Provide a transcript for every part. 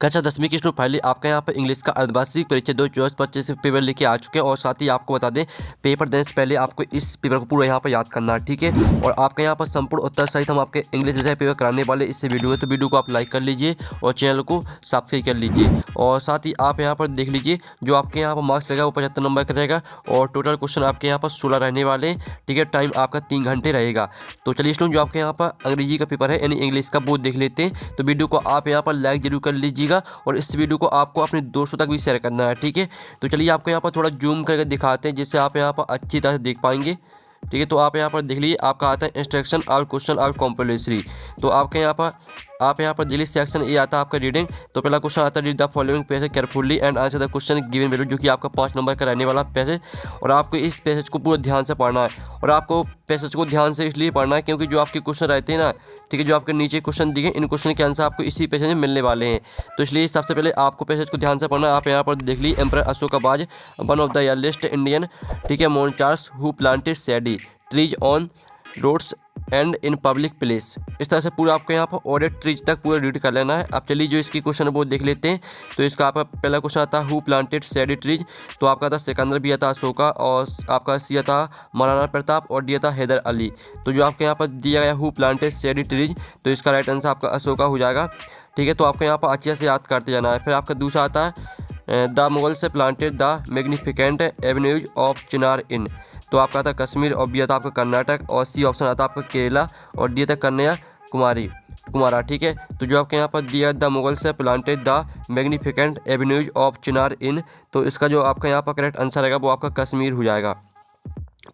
कक्षा 10वीं की स्टूडेंट फाइनली आपका यहाँ पर इंग्लिश का अर्धवार्षिक परीक्षा 2024-25 पेपर लेके आ चुके हैं। और साथ ही आपको बता दें, पेपर देने से पहले आपको इस पेपर को पूरा यहाँ पर याद करना है, ठीक है। और आपका यहाँ पर संपूर्ण उत्तर सहित हम आपके इंग्लिश विषय पेपर कराने वाले इस वीडियो में, तो वीडियो को आप लाइक कर लीजिए और चैनल को सब्सक्राइब कर लीजिए। और साथ ही आप यहाँ पर देख लीजिए, जो आपके यहाँ पर मार्क्स रहेगा वो 75 नंबर का रहेगा और टोटल क्वेश्चन आपके यहाँ पर 16 रहने वाले हैं, ठीक है। टाइम आपका 3 घंटे रहेगा। तो चलिए स्टूडेंट, जो आपके यहाँ पर अंग्रेजी का पेपर है यानी इंग्लिश का, वो देख लेते हैं। तो वीडियो को आप यहाँ पर लाइक जरूर कर लीजिएगा और इस वीडियो को आपको अपने दोस्तों तक भी शेयर करना है, ठीक है। तो चलिए आपको यहाँ पर थोड़ा जूम करके दिखाते हैं जिससे आप यहाँ पर अच्छी तरह से देख पाएंगे, ठीक है। तो आप यहाँ पर देख लीजिए, आपका आता है instruction all question all compulsory. तो आपके यहाँ पर आप यहाँ पर दिल्ली सेक्शन ये आता है आपका रीडिंग। तो पहला क्वेश्चन आता है, read the following passage carefully and answer the question given below, जो कि आपका 5 नंबर का रहने वाला पैसेज। और आपको इस पैसेज को पूरा ध्यान से पढ़ना है। और आपको पैसेज को ध्यान से इसलिए पढ़ना है क्योंकि जो आपके क्वेश्चन रहते हैं ना, ठीक है, जो आपके नीचे क्वेश्चन दिए, इन क्वेश्चन के आंसर आपको इसी पैसेज में मिलने वाले हैं। तो इसलिए सबसे पहले आपको पैसेज को ध्यान से पढ़ना है। आप यहाँ पर देख लीजिए, emperor Ashoka was one of the earliest Indian, ठीक है, monarchs who planted shady trees on roads and in public place. इस तरह से पूरा आपको यहाँ पर ऑर्डर ट्रीज तक पूरा रीड कर लेना है। अब चलिए जो इसकी क्वेश्चन है वो देख लेते हैं। तो इसका आपका पहला क्वेश्चन आता है, हु प्लांटेड शैडी ट्रीज। तो आपका था सिकंदर, बी था अशोका, और आपका सी था महाराणा प्रताप, और डी था हैदर अली। तो जो आपके यहाँ पर दिया गया हु प्लांटेड शैडी ट्रीज, तो इसका राइट आंसर आपका अशोका हो जाएगा, ठीक है। तो आपको यहाँ पर अच्छे से याद करते जाना है। फिर आपका दूसरा आता है, the Mughals planted the magnificent avenues of chinar in. तो आपका आता कश्मीर, और बी था आपका कर्नाटक, और सी ऑप्शन आता आपका केरला, और डी था कन्या कुमारा, ठीक है। तो जो आपके यहाँ पर दिया, the Mughals planted the magnificent avenues of chinar in, तो इसका जो आपका यहाँ पर करेक्ट आंसर रहेगा वो आपका कश्मीर हो जाएगा।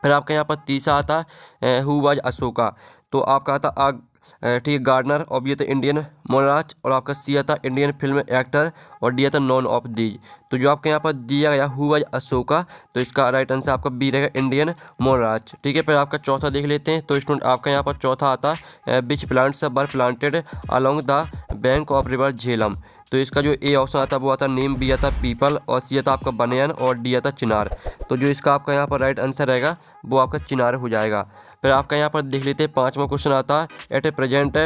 फिर आपका यहाँ पर तीसरा आता है, हु वाज अशोका। तो आपका आता ठीक है, गार्डनर, और बी था इंडियन मोनराज, और आपका सी था इंडियन फिल्म एक्टर, और डी था नॉन ऑफ दीज। तो जो आपके यहाँ पर दिया गया हु वाज अशोका, तो इसका राइट आंसर आपका बी रहेगा, इंडियन मोनराज, ठीक है। फिर आपका चौथा देख लेते हैं। तो स्टूडेंट आपका यहाँ पर चौथा आता है, which plants were planted along the bank of river Jhelum. तो इसका जो ए ऑप्शन आता है वो आता नीम, बी आता पीपल, और सी आता आपका बनियान, और डी आता चिनार। तो जो इसका आपका यहाँ पर राइट आंसर रहेगा वो आपका चिनार हो जाएगा। फिर आपका यहाँ पर देख लेते हैं, पाँचवा क्वेश्चन आता है, एट ए प्रेजेंट,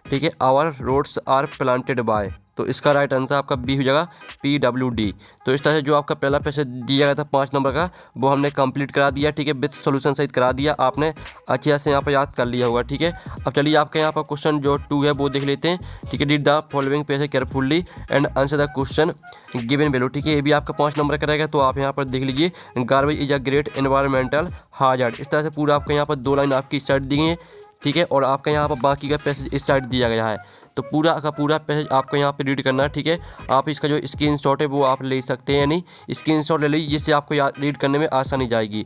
ठीक है, our roads are planted by. तो इसका राइट आंसर आपका बी हो जाएगा, PWD। तो इस तरह से जो आपका पहला पैसेज दिया गया था 5 नंबर का, वो हमने कंप्लीट करा दिया, ठीक है, विद सॉल्यूशन सहित करा दिया। आपने अच्छे से यहाँ पर याद कर लिया होगा, ठीक है। अब चलिए आपके यहाँ पर क्वेश्चन जो 2 है वो देख लेते हैं, ठीक है। Read the following passage carefully and answer the question given below, ठीक है। ये भी आपका 5 नंबर का रहेगा। तो आप यहाँ पर देख लीजिए, garbage is a great environmental hazard. इस तरह से पूरा आपके यहाँ पर 2 लाइन आपकी इस साइड दी है, ठीक है, और आपका यहाँ पर बाकी का पैसेज इस साइड दिया गया है। तो पूरा का पूरा पैसेज आपको यहाँ पे रीड करना है, ठीक है। आप इसका जो स्क्रीनशॉट है वो आप ले सकते हैं, यानी स्क्रीनशॉट ले लीजिए जिससे आपको याद रीड करने में आसानी जाएगी।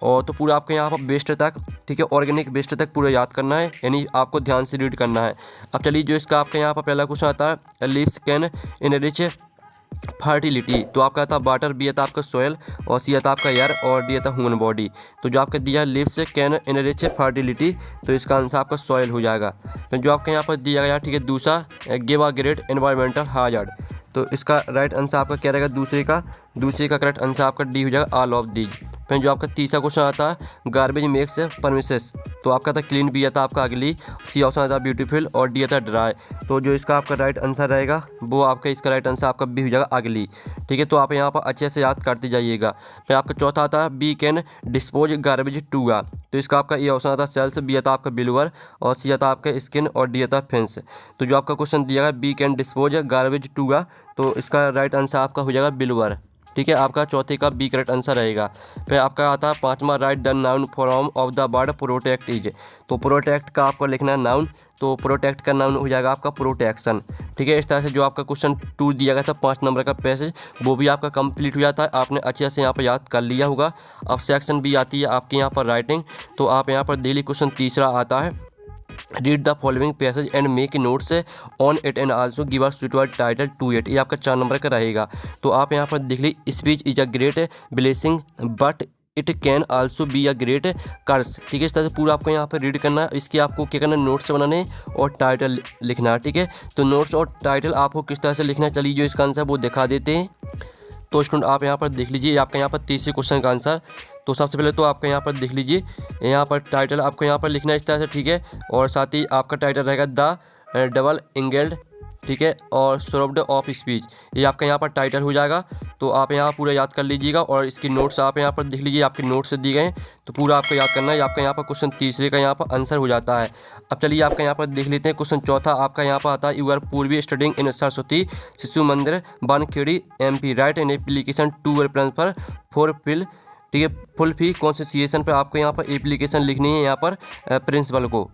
और तो पूरा आपको यहाँ पर बेस्ट तक, ठीक है, ऑर्गेनिक बेस्ट तक पूरा याद करना है, यानी आपको ध्यान से रीड करना है। अब चलिए जो इसका आपके यहाँ पर पहला क्वेश्चन आता है, लीव्स कैन इनरिच फर्टिलिटी। तो आपका था वाटर, बी था आपका सोयल, और सी था आपका एयर, और डी था ह्यूमन बॉडी। तो जो आपका दिया है लिव्स कैन इनरिच फर्टिलिटी, तो इसका आंसर आपका सोयल हो जाएगा। तो जो आपके यहाँ पर दिया गया, ठीक है, दूसरा गिव अ ग्रेट एनवायरमेंटल हाजर्ड। तो इसका राइट आंसर आपका क्या रहेगा, दूसरे का करेक्ट आंसर आपका डी हो जाएगा, ऑल ऑफ दीज। फिर जो आपका तीसरा क्वेश्चन आता है, गार्बेज मेक्स परमिसेस। तो आपका था क्लीन, बी आता आपका अगली, सी ऑप्शन आता ब्यूटीफुल, और डी आता ड्राई। तो जो इसका आपका राइट आंसर रहेगा वो आपका, इसका राइट आंसर आपका बी हो जाएगा, अगली, ठीक है। तो आप यहाँ पर अच्छे से याद करते जाइएगा। फिर आपका चौथा आता है, we can dispose garbage to आ। तो इसका आपका ये ऑप्शन आता सेल्स, बी आता आपका बिलवर, और सी आता आपका स्किन, और डी आता फेंस। तो जो आपका क्वेश्चन दिया गया, we can dispose garbage to आ, तो इसका राइट आंसर आपका हो जाएगा बिलवर, ठीक है। आपका चौथे का बी करेक्ट आंसर रहेगा। फिर आपका आता है पांचवा, right the noun form of the word protect is. तो प्रोटेक्ट का आपको लिखना है नाउन, तो प्रोटेक्ट का नाउन हो जाएगा आपका प्रोटेक्शन, ठीक है। इस तरह से जो आपका क्वेश्चन 2 दिया गया था 5 नंबर का पैसेज, वो भी आपका कंप्लीट हो जाता है। आपने अच्छे से यहाँ पर याद कर लिया होगा। अब सेक्शन बी आती है आपके यहाँ पर राइटिंग। तो आप यहाँ पर डेली क्वेश्चन तीसरा आता है, read the following passage and make notes on it and also give a suitable title to it. ये आपका 4 नंबर का रहेगा। तो आप यहाँ पर देख लीजिए, speech is a great blessing but it can also be a great curse, ठीक है। इस तरह से पूरा आपको यहाँ पर रीड करना है। इसकी आपको क्या करना है, नोट्स बनाने और टाइटल लिखना है, ठीक है। तो नोट्स और टाइटल आपको किस तरह से लिखना है, चलिए जो इसका आंसर वो दिखा देते हैं। तो स्टूडेंट आप यहाँ पर देख लीजिए, आपका यहाँ पर तीसरे क्वेश्चन का आंसर। तो सबसे पहले तो आपका यहाँ पर देख लीजिए, यहाँ पर टाइटल आपको यहाँ पर लिखना है इस तरह से, ठीक है। और साथ ही आपका टाइटल रहेगा द डबल एंगल्ड ठीक है, और सर्व्ड ऑफ स्पीच, ये आपका यहाँ पर टाइटल हो जाएगा। तो आप यहाँ पूरा याद कर लीजिएगा और इसकी नोट्स आप यहाँ पर देख लीजिए, आपके नोट्स दिए गए हैं, तो पूरा आपको याद करना है। आपका यहाँ पर क्वेश्चन तीसरे का यहाँ पर आंसर हो जाता है। अब चलिए आपका यहाँ पर देख लेते हैं क्वेश्चन चौथा आपका यहाँ पर आता है, you are Purvi studying in Saraswati Shishu Mandir Bankhedi MP, write an application to transfer for fill, ठीक है, फुल फी कॉन्सेसिएशन पर आपको यहाँ पर एप्लीकेशन लिखनी है यहाँ पर प्रिंसिपल को।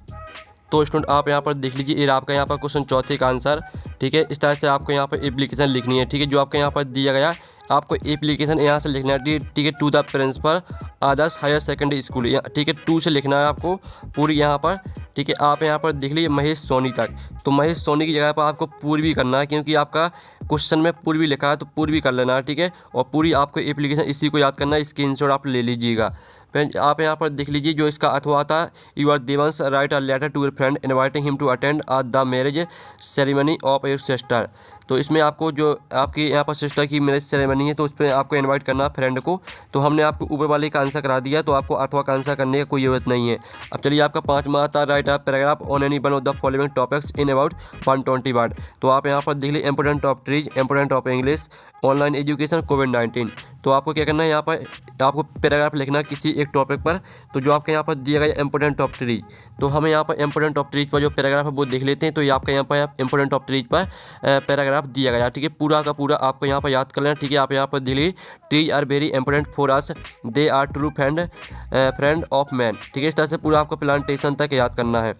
तो स्टूडेंट आप यहाँ पर देख लीजिए, ये आपका यहाँ पर क्वेश्चन चौथे का आंसर, ठीक है। इस तरह से आपको यहाँ पर एप्लीकेशन लिखनी है, ठीक है, जो आपको यहाँ पर दिया गया, आपको एप्लीकेशन यहाँ से लिखना है, ठीक है, to the principal Adarsh higher secondary school, ठीक है, 2 से लिखना है आपको पूरी यहाँ पर, ठीक है। आप यहाँ पर देख लीजिए महेश सोनी तक, तो महेश सोनी की जगह पर आपको पूर्वी करना है, क्योंकि आपका क्वेश्चन में पूर्वी लिखा है, तो पूर्वी कर लेना है, ठीक है। और पूरी आपको एप्लीकेशन इसी को याद करना है, स्क्रीनशॉट आप ले लीजिएगा। फिर आप यहाँ पर देख लीजिए जो इसका अथवा आता है, you are Devansh write a letter to your friend inviting him to attend the marriage ceremony of your sister. तो इसमें आपको जो आपकी यहाँ पर सिस्टर की मैरिज सेरेमनी है, तो उस पर आपको इनवाइट करना है फ्रेंड को। तो हमने आपको ऊपर वाले का आंसर करा दिया, तो आपको अथवा का आंसर करने की कोई ज़रूरत नहीं है। अब चलिए आपका 5वां आता है, write a paragraph on any one of the following topics in about 120 word. तो आप यहाँ पर देख लीजिए important of trees, important of English, online education, कोविड-19। तो आपको क्या करना है, यहाँ पर आपको पैराग्राफ लिखना है किसी एक टॉपिक पर। तो जो आपके यहाँ पर दिया गया इंपोर्टेंट ऑफ ट्रीज, तो हमें यहाँ पर इंपोर्टेंट ऑफ ट्रीज पर जो पैराग्राफ है वो देख लेते हैं। तो ये आपका यहाँ पर इंपोर्टेंट ऑफ ट्रीज पर पैराग्राफ दिया गया, ठीक है, पूरा का पूरा आपको यहाँ पर याद कर लेना, ठीक है। आप यहाँ पर देख लीजिए, trees are very important for us, they are true friend of man, ठीक है। इस तरह से पूरा आपको प्लांटेशन तक याद करना है।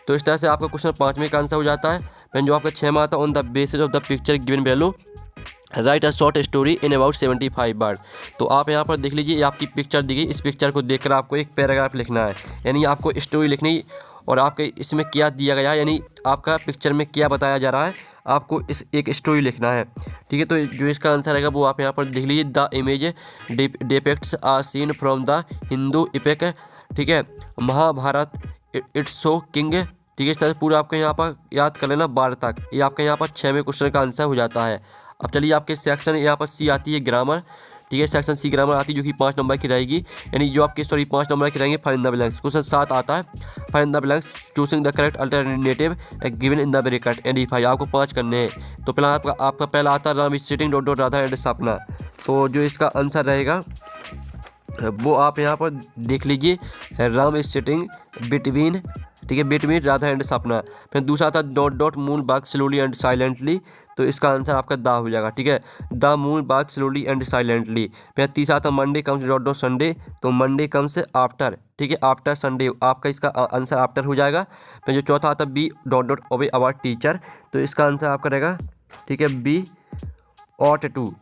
तो इस तरह से आपका क्वेश्चन 5वें का आंसर हो जाता है। फिर जो आपका 6वां आता है, on the basis of the picture given value right a short story in about 75 word. तो आप यहाँ पर देख लीजिए, ये आपकी पिक्चर दी गई, इस पिक्चर को देखकर आपको एक पैराग्राफ लिखना है, यानी आपको स्टोरी लिखनी, और आपके इसमें क्या दिया गया है, यानी आपका पिक्चर में क्या बताया जा रहा है, आपको इस एक स्टोरी लिखना है, ठीक है। तो जो इसका आंसर रहेगा वो आप यहाँ पर देख लीजिए, the image depicts a scene from the Hindu epic, ठीक है, महाभारत इट्स सो किंग, ठीक है। इस तरह से पूरा आपको यहाँ पर याद कर लेना 12 तक। ये आपके यहाँ पर 6वें क्वेश्चन का आंसर हो जाता है। अब चलिए आपके सेक्शन यहाँ पर सी आती है ग्रामर, ठीक है, सेक्शन सी ग्रामर आती है, जो कि 5 नंबर की रहेगी, यानी जो आपके 5 नंबर की रहेंगे fill in the blanks. Question 7 आता है, fill in the blanks choosing the correct alternative given in the bracket and if. आपको 5 करने हैं। तो पहला आपका पहला आता है, Ram is sitting dot dot Radha and सपना। तो जो इसका आंसर रहेगा वो आप यहाँ पर देख लीजिए, राम इज सिटिंग बिटवीन, ठीक है, बिटवीन राधा एंड सपना। फिर दूसरा आता dot dot moon Bagh slowly and silently. तो इसका आंसर आपका दा हो जाएगा, ठीक है, the moon Bagh slowly and silently. फिर तीसरा आता Monday comes dot dot Sunday, तो मंडे कम्स आफ्टर, ठीक है, आफ्टर संडे, आपका इसका आंसर आफ्टर हो जाएगा। फिर जो चौथा आता बी डॉट डॉट ओबे अवर टीचर, तो इसका आंसर आपका रहेगा, ठीक है, बी ऑट टू,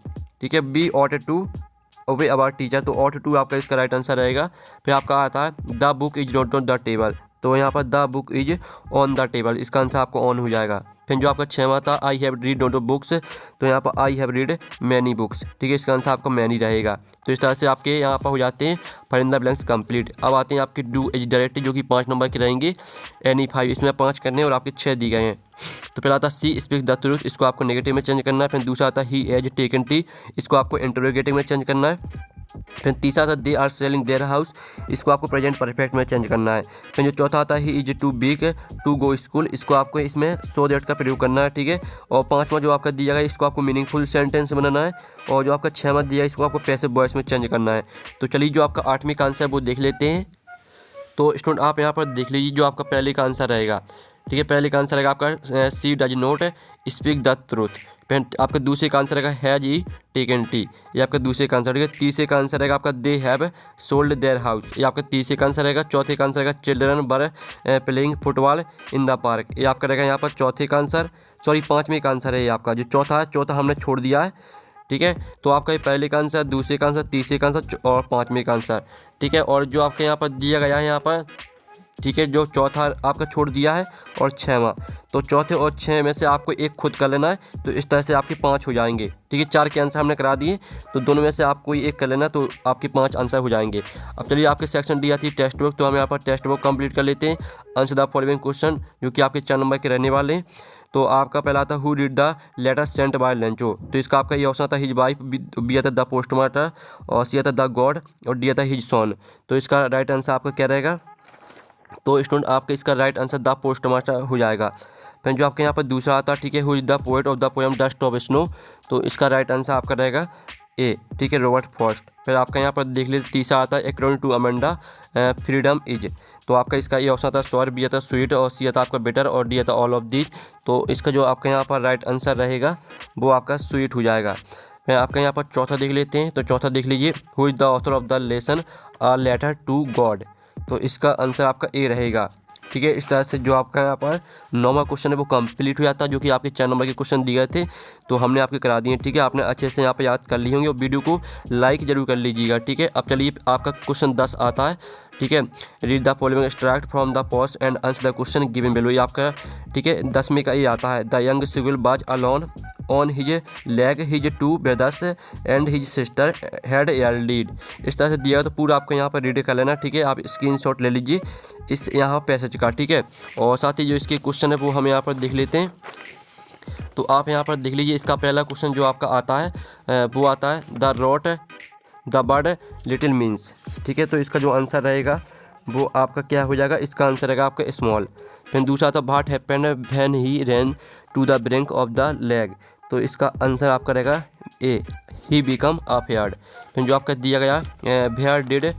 ठीक है, B ought to obey our teacher. तो ऑट टू आपका इसका राइट आंसर रहेगा। फिर आपका आता है the book is not on the table, तो यहाँ पर the book is on the table, इसका आंसर आपको ऑन हो जाएगा। फिर जो आपका 6वां था, I have read not books, तो यहाँ पर I have read many books, ठीक है, इसका आंसर आपका मैनी रहेगा। तो इस तरह से आपके यहाँ पर हो जाते हैं fill in the blanks complete. अब आते हैं आपके डू एज डायरेक्टली, जो कि 5 नंबर के रहेंगे, एनी 5, इसमें 5 करने और आपके 6 दिए गए हैं। तो पहला आता सी स्पीक द ट्रूथ, इसको आपको नेगेटिव में चेंज करना है। फिर दूसरा आता ही एज टेकन टी, इसको आपको इंटरोगेटिव में चेंज करना है। फिर तीसरा आता they are selling their house, इसको आपको प्रेजेंट परफेक्ट में चेंज करना है। फिर जो चौथा आता है he is too big to go school, इसको आपको इसमें सो दैट का प्रयोग करना है, ठीक है। और 5वां जो आपका दिया गया, इसको आपको मीनिंगफुल सेंटेंस बनाना है। और जो आपका 6वां दिया है, इसको आपको पैसिव वॉइस में चेंज करना है। तो चलिए जो आपका 8वें का आंसर है वो देख लेते हैं। तो स्टूडेंट आप यहाँ पर देख लीजिए, जो आपका पहले का आंसर रहेगा, ठीक है, पहले का आंसर रहेगा आपका she does not speak the truth. फिर आपका दूसरे का आंसर रहेगा हैज ई टेकन टी, ये आपका दूसरे का आंसर रहेगा। तीसरे का आंसर रहेगा आपका they have sold their house, ये आपका तीसरे का आंसर रहेगा। चौथे का आंसर रहेगा children were playing football in the park, ये आपका रहेगा यहाँ पर चौथे का आंसर, 5वें का आंसर है ये आपका। जो चौथा है, चौथा हमने छोड़ दिया है, ठीक है। तो आपका ये पहले का आंसर, दूसरे का आंसर, तीसरे का आंसर और 5वें का आंसर, ठीक है। और जो आपके यहाँ पर दिया गया है यहाँ पर, ठीक है, जो चौथा आपका छोड़ दिया है और 6वां, तो चौथे और 6 में से आपको एक खुद कर लेना है। तो इस तरह से आपके 5 हो जाएंगे, ठीक है। 4 के आंसर हमने करा दिए, तो दोनों में से आप कोई एक कर लेना, तो आपके 5 आंसर हो जाएंगे। अब चलिए आपके सेक्शन डी आती है टेक्स्ट बुक, तो हम यहाँ पर टेक्स्ट बुक कंप्लीट कर लेते हैं। आंसर द फॉलोइंग क्वेश्चन, जो कि आपके 4 नंबर के रहने वाले हैं। तो आपका पहला था who read the letter sent by Lencho, तो इसका आपका ये ऑप्शन था हिज वाइफ, बी आता द पोस्टमास्टर, और सी आता द गॉड, और डी आता हिज सॉन। तो इसका राइट आंसर आपका क्या रहेगा? तो स्टूडेंट आपका इसका राइट आंसर द पोस्टमास्टर हो जाएगा। फिर जो आपके यहाँ पर दूसरा आता है, ठीक है, who is the poet of the poem dust of snow, तो इसका राइट आंसर आपका रहेगा ए, ठीक है, रॉबर्ट फ्रॉस्ट। फिर आपका यहाँ पर देख लीजिए तीसरा आता है according to Amanda freedom is, तो आपका इसका ये ऑप्शन आता है सॉर, बी आता स्वीट, और सी आता आपका बेटर, और डी आता ऑल ऑफ दीज। तो इसका जो आपका यहाँ पर राइट आंसर रहेगा वो आपका स्वीट हो जाएगा। फिर आपका यहाँ पर चौथा देख लेते हैं, तो चौथा देख लीजिए who is the author of the lesson a letter to God, तो इसका आंसर आपका ए रहेगा, ठीक है। इस तरह से जो आपका यहाँ पर 9वां क्वेश्चन है वो कंप्लीट हो जाता है, जो कि आपके 4 नंबर के क्वेश्चन दिए गए थे, तो हमने आपके करा दिए, ठीक है। आपने अच्छे से यहाँ पे याद कर लिए होंगे, और वीडियो को लाइक जरूर कर लीजिएगा, ठीक है। अब चलिए आपका क्वेश्चन 10 आता है, ठीक है। Read the following extract from the post and answer the question given below, ये आपका, ठीक है, 10वें का ये आता है। द यंग सिविल बाज alone on his leg, his two brothers and his sister had lead, इस तरह से दिया है, तो पूरा आपको यहाँ पर रीड कर लेना, ठीक है। आप स्क्रीनशॉट ले लीजिए इस यहाँ पैसेज का, ठीक है। और साथ ही जो इसके क्वेश्चन है वो हम यहाँ पर देख लेते हैं, तो आप यहाँ पर देख लीजिए। इसका पहला क्वेश्चन जो आपका आता है वो आता है the wrote the bird little means, ठीक है, तो इसका जो आंसर रहेगा वो आपका क्या हो जाएगा, इसका आंसर रहेगा आपका स्मॉल। फिर दूसरा था what happened when he ran to the brink of the लेग, तो इसका आंसर आपका रहेगा ए, ही बिकम अ फेयर्ड। फिर जो आपका दिया गया where did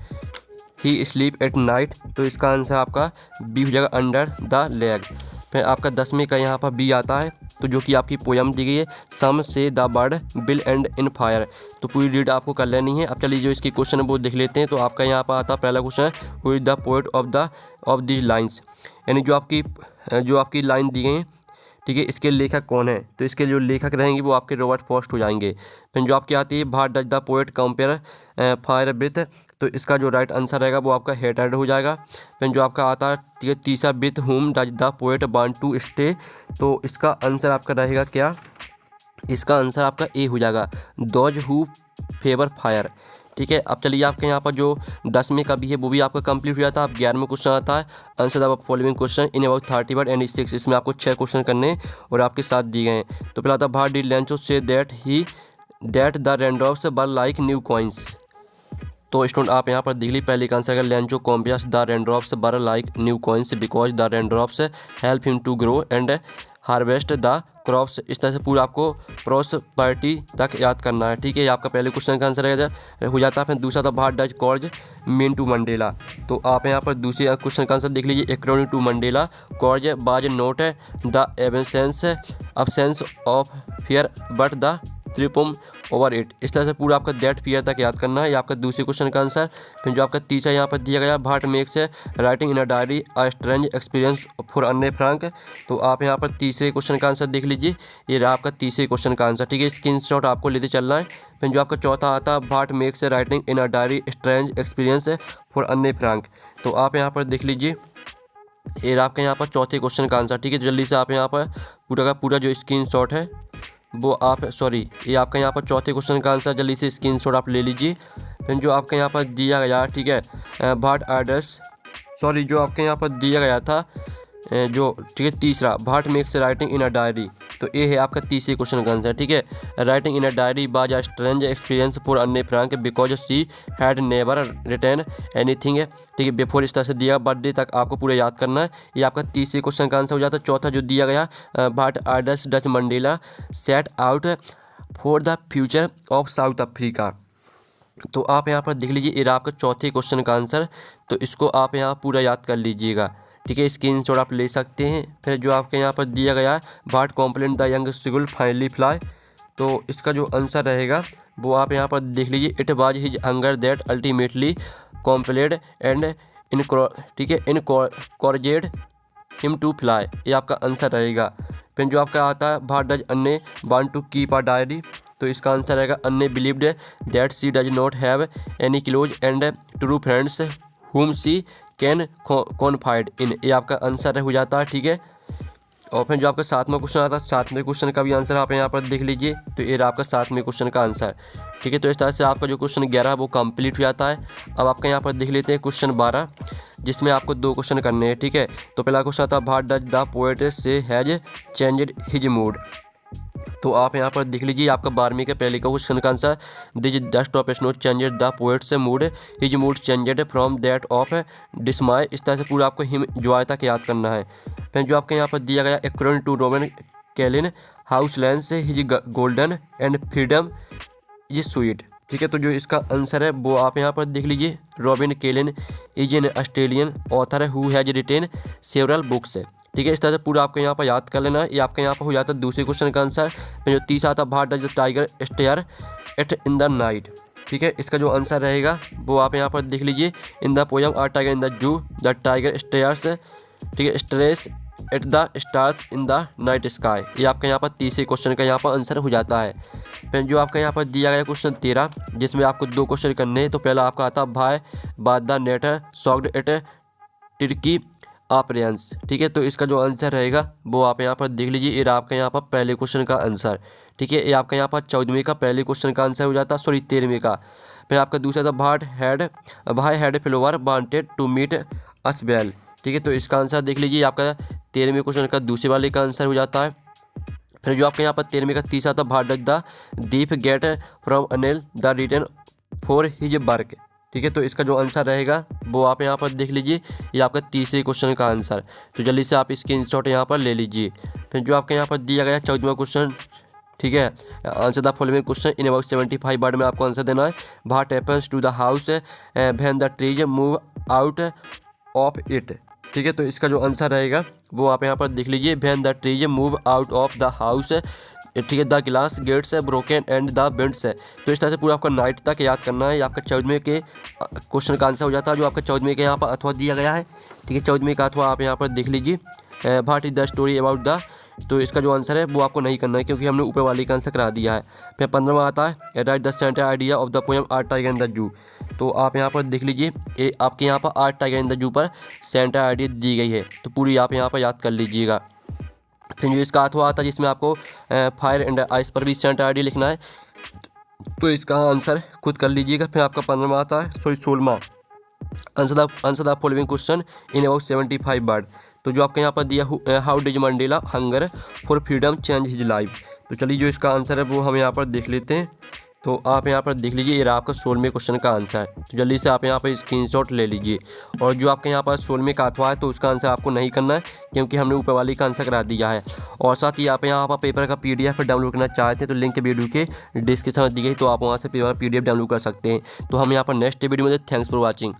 he sleep at night, तो इसका आंसर आपका बी हो जाएगा अंडर द लेग। फिर आपका 10वें का यहाँ पर बी आता है, तो जो कि आपकी पोयम दी गई है सम से the bird bill and in fire, तो पूरी रीड आपको कर लेनी है। अब चलिए जो इसकी क्वेश्चन है वो देख लेते हैं, तो आपका यहाँ पर आता है पहला क्वेश्चन है who is the poet of this lines, यानी जो आपकी लाइन दी गई है, ठीक है, इसके लेखक कौन है, तो इसके जो लेखक रहेंगे वो आपके रॉबर्ट फ्रॉस्ट हो जाएंगे। फिर जो आपकी आती है what does the poet compare fire with, तो इसका जो राइट आंसर रहेगा वो आपका हेटेड हो जाएगा। फिर जो आपका आता है, ठीक है, तीसरा with whom does the poet want to stay, तो इसका आंसर आपका रहेगा क्या, इसका आंसर आपका ए हो जाएगा दोज हु फेवर फायर, ठीक है। अब चलिए आपके यहाँ पर जो 10वें का भी है वो भी आपका कंप्लीट हो जाता है। अब 11वें क्वेश्चन आता है answer the following question in about 30 word and 6, इसमें आपको 6 क्वेश्चन करने और आपके साथ दिए गए हैं। तो पहला आता है what did Lencho say that the raindrops were like new coins, तो स्टूडेंट आप यहाँ पर देख ली पहले का आंसर है Lencho compares the raindrops were like new coins because the raindrops help him to grow and harvest the crops, इस तरह से पूरा आपको प्रॉस्पेरिटी तक याद करना है, ठीक है। ये आपका पहले क्वेश्चन का आंसर हो जाता है। फिर दूसरा था what does courage mean to Mandela, तो आप यहाँ पर दूसरे क्वेश्चन का आंसर देख लीजिए according to Mandela courage was not the absence of fear but the triumph over it, इस तरह से पूरा आपका दैट फियर तक याद करना है, ये आपका दूसरे क्वेश्चन का आंसर। फिर जो आपका तीसरा यहाँ पर दिया गया what makes writing in a diary a strange experience for Anne Frank, तो आप यहाँ पर तीसरे क्वेश्चन का आंसर देख लीजिए, ये रहा आपका तीसरे क्वेश्चन का आंसर, ठीक है। स्क्रीनशॉट आपको लेते चलना है। फिर जो आपका चौथा आता है what makes writing in a diary strange experience for Anne Frank, तो आप यहाँ पर देख लीजिए, ये रहा आपका यहाँ पर चौथे क्वेश्चन का आंसर, ठीक है। जल्दी से आप यहाँ पर पूरा का पूरा जो स्क्रीनशॉट है वो आप ये आपका यहाँ पर चौथे क्वेश्चन का आंसर जल्दी से स्क्रीनशॉट आप ले लीजिए। फिर जो आपका यहाँ पर दिया गया, ठीक है, व्हाट एड्रेस जो आपके यहाँ पर दिया गया था जो, ठीक है, तीसरा what makes writing in a diary, तो ये है आपका तीसरे क्वेश्चन का आंसर, ठीक है। Writing in a diary was a strange experience for Anne Frank because she had never written anything, ठीक है, बिफोर, इस तरह से दिया बर्थडे तक आपको पूरा याद करना है, ये आपका तीसरे क्वेश्चन का आंसर हो जाता है। चौथा जो दिया गया what orders Dutch Mandela set out for the future of south Africa, तो आप यहाँ पर देख लीजिए, ये आपका चौथे क्वेश्चन का आंसर, तो इसको आप यहाँ पूरा याद कर लीजिएगा, ठीक है। स्क्रीनशॉट आप ले सकते हैं। फिर जो आपके यहाँ पर दिया गया है what compelled the young seagull finally fly, तो इसका जो आंसर रहेगा वो आप यहाँ पर देख लीजिए it was his hunger that ultimately compelled and in, ठीक है, इनकॉर्जेड हिम टू फ्लाई, ये आपका आंसर रहेगा। फिर जो आपका आता है what does Anne want to keep a diary, तो इसका आंसर रहेगा Anne believed that she does not have any close and true friends whom she can कॉन्फाइड इन, ये आपका आंसर हो जाता है, ठीक है। और फिर जो आपका 7वां क्वेश्चन आता है, 7वें क्वेश्चन का भी आंसर आप यहाँ पर देख लीजिए, तो ये रहा आपका 7वें क्वेश्चन का आंसर, ठीक है। तो इस तरह से आपका जो क्वेश्चन 11 है वो कंप्लीट हो जाता है। अब आपका यहाँ पर देख लेते हैं क्वेश्चन 12, जिसमें आपको 2 क्वेश्चन करने हैं, ठीक है। तो पहला क्वेश्चन आता है व्हाट डज द पोएट से हैज चेंज्ड हिज मूड, तो आप यहाँ पर देख लीजिए आपका 12वीं के पहले का क्वेश्चन का answer, the dust of snow changed the poet's mood, his mood changed from that of dismay. इस तरह से पूरा आपको हिम जॉय तक याद करना है। फिर जो आपके यहाँ पर दिया गया according to Roman Callin house land his golden and freedom is sweet. ठीक है, तो जो इसका आंसर है वो आप यहाँ पर देख लीजिए, Robin Klein is an Australian author who has written several books. ठीक है, इस तरह से पूरा आपको यहाँ पर याद कर लेना है। ये आपके यहाँ पर हो जाता है दूसरे क्वेश्चन का आंसर। फिर जो तीसरा था, what does the tiger stare at in the night. ठीक है, इसका जो आंसर रहेगा वो आप यहाँ पर देख लीजिए, in the poem a tiger in the zoo the tiger stares, ठीक है, stares at the stars in the night sky. ये आपका यहाँ पर तीसरे क्वेश्चन का यहाँ पर आंसर हो जाता है। फिर जो आपका यहाँ पर दिया गया क्वेश्चन 13, जिसमें आपको 2 क्वेश्चन करने हैं। तो पहला आपका आता है, भाई बाद द नेटर सॉक्ड एट टिर्की ऑपरेंस। ठीक है, तो इसका जो आंसर रहेगा वो आप यहाँ पर देख लीजिए, ये आपका यहाँ पर पहले क्वेश्चन का आंसर। ठीक है, ये आपका यहाँ पर 14वीं का पहले क्वेश्चन का आंसर हो जाता है, सॉरी 13वीं का। फिर आपका दूसरा था, भाई had flower wanted to meet us well. ठीक है, तो इसका आंसर देख लीजिए, आपका 13वें क्वेश्चन का दूसरे वाले का आंसर हो जाता है। फिर जो आपके यहाँ पर 13वें का तीसरा था, what does the thief get from Anil the return for his work. ठीक है, तो इसका जो आंसर रहेगा वो आप यहाँ पर देख लीजिए, ये आपका तीसरे क्वेश्चन का आंसर। तो जल्दी से आप स्क्रीनशॉट यहाँ पर ले लीजिए। फिर जो आपके यहाँ पर दिया गया 14वां क्वेश्चन, ठीक है, answer the following question in about 75 word में आपको आंसर देना है। What happens to the house when the trees move out of it. ठीक है, तो इसका जो आंसर रहेगा वो आप यहाँ पर देख लीजिए, when the trees move out of the house, ठीक है, the glass gets broken and the winds. तो इस तरह से पूरा आपको नाइट तक याद करना है। आपका 14वें के क्वेश्चन का आंसर हो जाता है, जो आपका 14वें के यहाँ पर अथवा दिया गया है। ठीक है, 14वें का अथवा आप यहाँ पर देख लीजिए, what is the story about the. तो इसका जो आंसर है वो आपको नहीं करना है, क्योंकि हमने ऊपर वाले का आंसर करा दिया है। फिर 15वां आता है, write the centre idea of the poem a tiger in the zoo. तो आप यहाँ पर देख लीजिए, ये आपके यहाँ पर आर टाइगर इन द जू पर सेंटर आइडिया दी गई है, तो पूरी आप यहाँ पर याद कर लीजिएगा। फिर जो इसका अथवा आता है, जिसमें आपको फायर एंड आइस पर भी सेंटर आइडिया लिखना है, तो इसका आंसर खुद कर लीजिएगा। फिर आपका 15वां आता है, सॉरी 16वां, answer the following question in about 75 word. तो जो आपके यहाँ पर दिया, how does Mandela hunger for freedom change his life. तो चलिए जो इसका आंसर है वो हम यहाँ पर देख लेते हैं। तो आप यहाँ पर देख लीजिए, ये रहा आपका 16वें क्वेश्चन का आंसर। तो जल्दी से आप यहाँ पर स्क्रीनशॉट ले लीजिए। और जो आपके यहाँ पर 16वें का अथवा है, तो उसका आंसर आपको नहीं करना है, क्योंकि हमने ऊपर वाली का आंसर करा दिया है। और साथ ही आप यहाँ पर पेपर का PDF डाउनलोड करना चाहते हैं, तो लिंक वीडियो के डिस्क्रिप्शन में दी गई, तो आप वहाँ से PDF डाउनलोड कर सकते हैं। तो हम यहाँ पर नेक्स्ट वीडियो में, थैंक्स फॉर वॉचिंग।